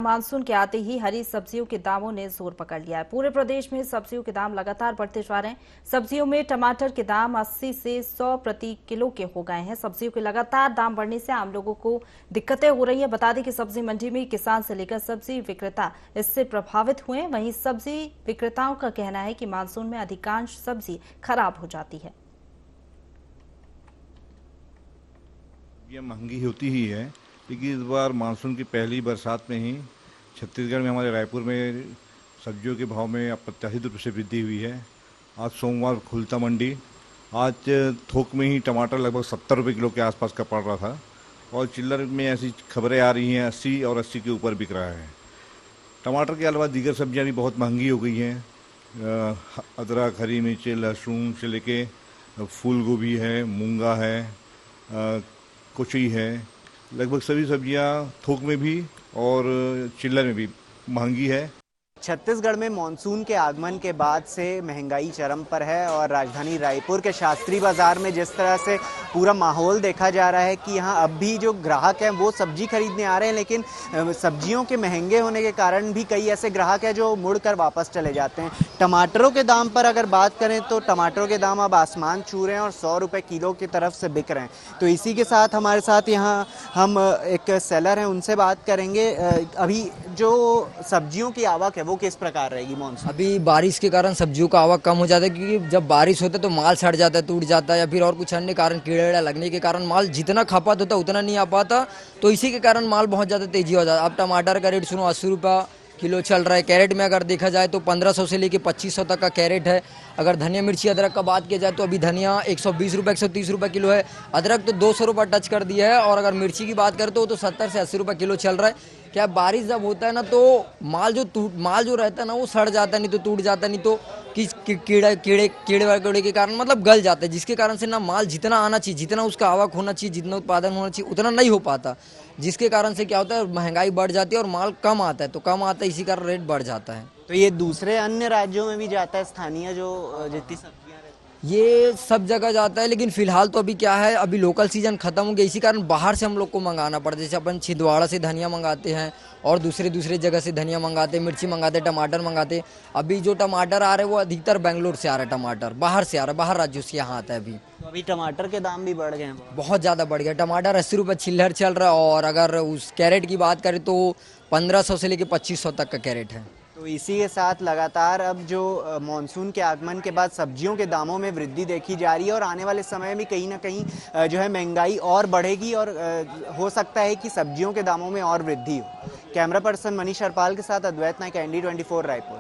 Monsoon के आते ही हरी सब्जियों के दामों ने जोर पकड़ लिया है। पूरे प्रदेश में सब्जियों के दाम लगातार बढ़ते जा रहे हैं। सब्जियों में टमाटर के दाम 80 से 100 प्रति किलो के हो गए हैं। सब्जियों के लगातार दाम बढ़ने से आम लोगों को दिक्कतें हो रही है। बता दें कि सब्जी मंडी में किसान से लेकर सब्जी विक्रेता इससे प्रभावित हुए। वहीं सब्जी विक्रेताओं का कहना है कि मानसून में अधिकांश सब्जी खराब हो जाती है। ये महंगी होती ही है, लेकिन इस बार मानसून की पहली बरसात में ही छत्तीसगढ़ में हमारे रायपुर में सब्जियों के भाव में अप्रत्याशित रूप से वृद्धि हुई है। आज सोमवार खुलता मंडी, आज थोक में ही टमाटर लगभग 70 रुपये किलो के आसपास का पड़ रहा था और चिल्लर में ऐसी खबरें आ रही हैं 80 और 80 के ऊपर बिक रहा है। टमाटर के अलावा दीगर सब्जियां भी बहुत महंगी हो गई हैं। अदरक, हरी मिर्च, लहसुन से लेके फूल गोभी है, मूंगा है, कुचई है। लगभग सभी सब्जियां थोक में भी और चिल्लर में भी महंगी है। छत्तीसगढ़ में मानसून के आगमन के बाद से महंगाई चरम पर है और राजधानी रायपुर के शास्त्री बाजार में जिस तरह से पूरा माहौल देखा जा रहा है कि यहाँ अब भी जो ग्राहक हैं वो सब्जी खरीदने आ रहे हैं, लेकिन सब्जियों के महंगे होने के कारण भी कई ऐसे ग्राहक हैं जो मुड़कर वापस चले जाते हैं। टमाटरों के दाम पर अगर बात करें तो टमाटरों के दाम अब आसमान छू रहे हैं और 100 रुपये किलो की तरफ से बिक रहे हैं। तो इसी के साथ हमारे साथ यहाँ हम एक सेलर हैं, उनसे बात करेंगे। अभी जो सब्जियों की आवक है वो किस प्रकार रहेगी मानसून? अभी बारिश के कारण सब्जियों का आवक कम हो जाता है, क्योंकि जब बारिश होता है तो माल सड़ जाता है, टूट जाता है, या फिर और कुछ अन्य कारण कीड़ा लगने के कारण माल जितना खपत होता है उतना नहीं आ पाता। तो इसी के कारण माल बहुत ज़्यादा तेजी हो जाता है। अब टमाटर का रेट सुनो 80 रुपये किलो चल रहा है। कैरेट में अगर देखा जाए तो 1500 से लेके 2500 तक का कैरेट है। अगर धनिया मिर्ची अदरक का बात किया जाए तो अभी धनिया 120 रुपये 130 रुपये किलो है। अदरक तो 200 रुपये टच कर दिया है। और अगर मिर्ची की बात करें तो 70 से 80 रुपये किलो चल रहा है। क्या बारिश जब होता है ना तो माल जो रहता है ना वो सड़ जाता है, नहीं तो टूट जाता है, नहीं तो कीड़े वकीड़े के कारण मतलब गल जाता है, जिसके कारण से ना माल जितना आना चाहिए, जितना उसका आवक होना चाहिए, जितना उत्पादन होना चाहिए उतना नहीं हो पाता, जिसके कारण से क्या होता है महंगाई बढ़ जाती है और माल कम आता है। तो कम आता है, इसी कारण रेट बढ़ जाता है। तो ये दूसरे अन्य राज्यों में भी जाता है, स्थानीय जो जितनी सब्जियां रहती ये सब जगह जाता है, लेकिन फिलहाल तो अभी क्या है, अभी लोकल सीजन खत्म हो गया, इसी कारण बाहर से हम लोग को मंगाना पड़ता है। जैसे अपन छिंदवाड़ा से धनिया मंगाते हैं और दूसरे जगह से धनिया मंगाते हैं, मिर्ची मंगाते हैं, टमाटर मंगाते हैं। अभी जो टमाटर आ रहे हैं वो अधिकतर बेंगलोर से आ रहा है, टमाटर बाहर से आ रहा है, बाहर राज्यों से यहाँ आता है। तो अभी टमाटर के दाम भी बढ़ गए हैं, बहुत ज़्यादा बढ़ गया। टमाटर 80 रुपये छिल्लर चल रहा है और अगर उस कैरेट की बात करें तो 1500 से लेके 2500 तक का कैरेट है। तो इसी के साथ लगातार अब जो मानसून के आगमन के बाद सब्जियों के दामों में वृद्धि देखी जा रही है और आने वाले समय में कहीं ना कहीं जो है महंगाई और बढ़ेगी और हो सकता है कि सब्जियों के दामों में और वृद्धि हो। कैमरा पर्सन मनीष हरपाल के साथ अद्वैत नायक, ND24 रायपुर।